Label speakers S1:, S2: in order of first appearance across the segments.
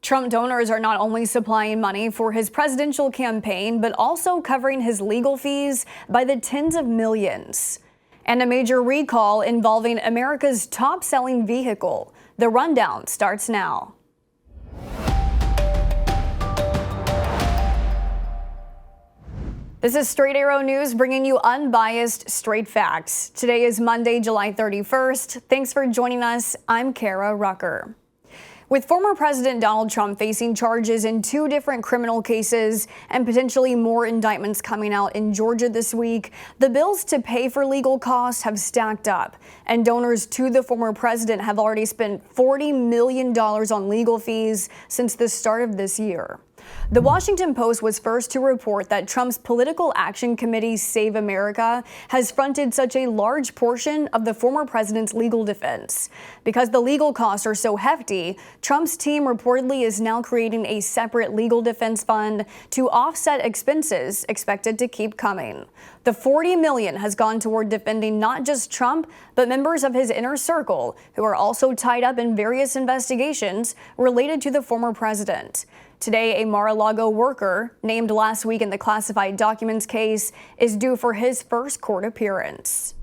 S1: Trump donors are not only supplying money for his presidential campaign, but also covering his legal fees by the tens of millions. And a major recall involving America's top-selling vehicle. The rundown starts now. This is Straight Arrow News, bringing you unbiased, straight facts. Today is Monday, July 31st. Thanks for joining us. I'm Kara Rucker. With former President Donald Trump facing charges in 2 different criminal cases and potentially more indictments coming out in Georgia this week, the bills to pay for legal costs have stacked up, and donors to the former president have already spent $40 million on legal fees since the start of this year. The Washington Post was first to report that Trump's Political Action Committee, Save America, has fronted such a large portion of the former president's legal defense. Because the legal costs are so hefty, Trump's team reportedly is now creating a separate legal defense fund to offset expenses expected to keep coming. The $40 million has gone toward defending not just Trump, but members of his inner circle who are also tied up in various investigations related to the former president. Today, a Mar-a-Lago worker, named last week in the classified documents case, is due for his first court appearance.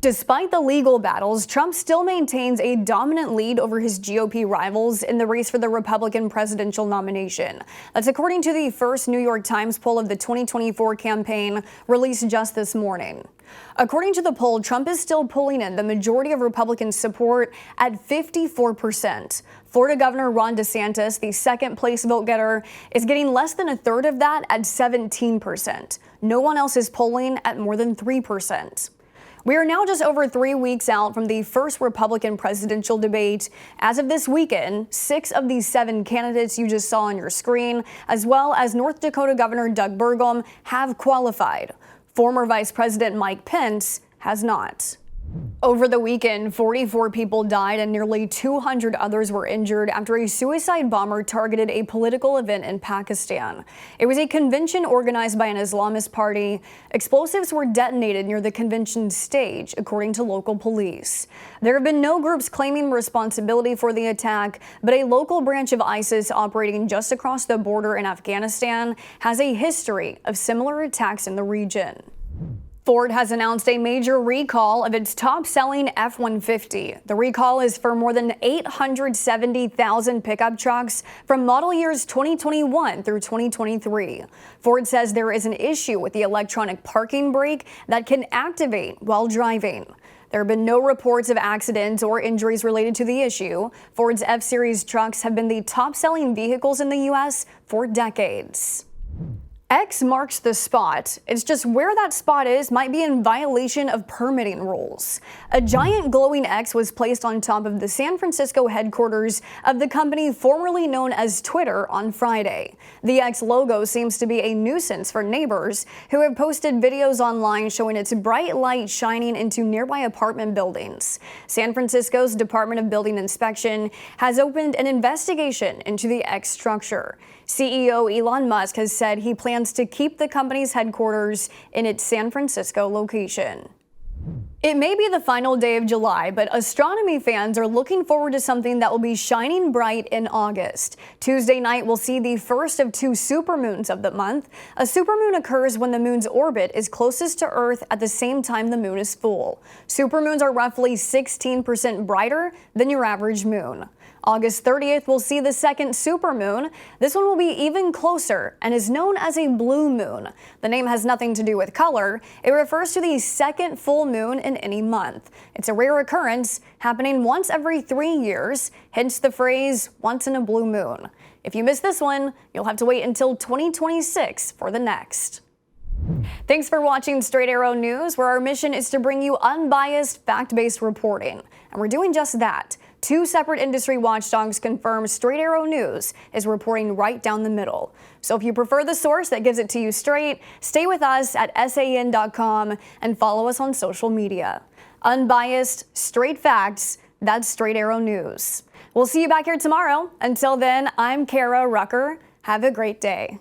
S1: Despite the legal battles, Trump still maintains a dominant lead over his GOP rivals in the race for the Republican presidential nomination. That's according to the first New York Times poll of the 2024 campaign released just this morning. According to the poll, Trump is still pulling in the majority of Republican support at 54%. Florida Governor Ron DeSantis, the second-place vote-getter, is getting less than a third of that at 17%. No one else is polling at more than 3%. We are now just over 3 weeks out from the first Republican presidential debate. As of this weekend, 6 of the 7 candidates you just saw on your screen, as well as North Dakota Governor Doug Burgum, have qualified. Former Vice President Mike Pence has not. Over the weekend, 44 people died and nearly 200 others were injured after a suicide bomber targeted a political event in Pakistan. It was a convention organized by an Islamist party. Explosives were detonated near the convention stage, according to local police. There have been no groups claiming responsibility for the attack, but a local branch of ISIS operating just across the border in Afghanistan has a history of similar attacks in the region. Ford has announced a major recall of its top-selling F-150. The recall is for more than 870,000 pickup trucks from model years 2021 through 2023. Ford says there is an issue with the electronic parking brake that can activate while driving. There have been no reports of accidents or injuries related to the issue. Ford's F-Series trucks have been the top-selling vehicles in the U.S. for decades. X marks the spot. It's just where that spot is might be in violation of permitting rules. A giant glowing X was placed on top of the San Francisco headquarters of the company formerly known as Twitter on Friday. The X logo seems to be a nuisance for neighbors who have posted videos online showing its bright light shining into nearby apartment buildings. San Francisco's Department of Building Inspection has opened an investigation into the X structure. CEO Elon Musk has said he plans to keep the company's headquarters in its San Francisco location. It may be the final day of July, but astronomy fans are looking forward to something that will be shining bright in August. Tuesday night will see the first of 2 supermoons of the month. A supermoon occurs when the moon's orbit is closest to Earth at the same time the moon is full. Supermoons are roughly 16% brighter than your average moon. August 30th will see the second supermoon. This one will be even closer and is known as a blue moon. The name has nothing to do with color. It refers to the second full moon in any month. It's a rare occurrence, happening once every 3 years, hence the phrase, once in a blue moon. If you miss this one, you'll have to wait until 2026 for the next. Thanks for watching Straight Arrow News, where our mission is to bring you unbiased, fact-based reporting. And we're doing just that. 2 separate industry watchdogs confirm Straight Arrow News is reporting right down the middle. So if you prefer the source that gives it to you straight, stay with us at SAN.com and follow us on social media. Unbiased, straight facts, that's Straight Arrow News. We'll see you back here tomorrow. Until then, I'm Kara Rucker. Have a great day.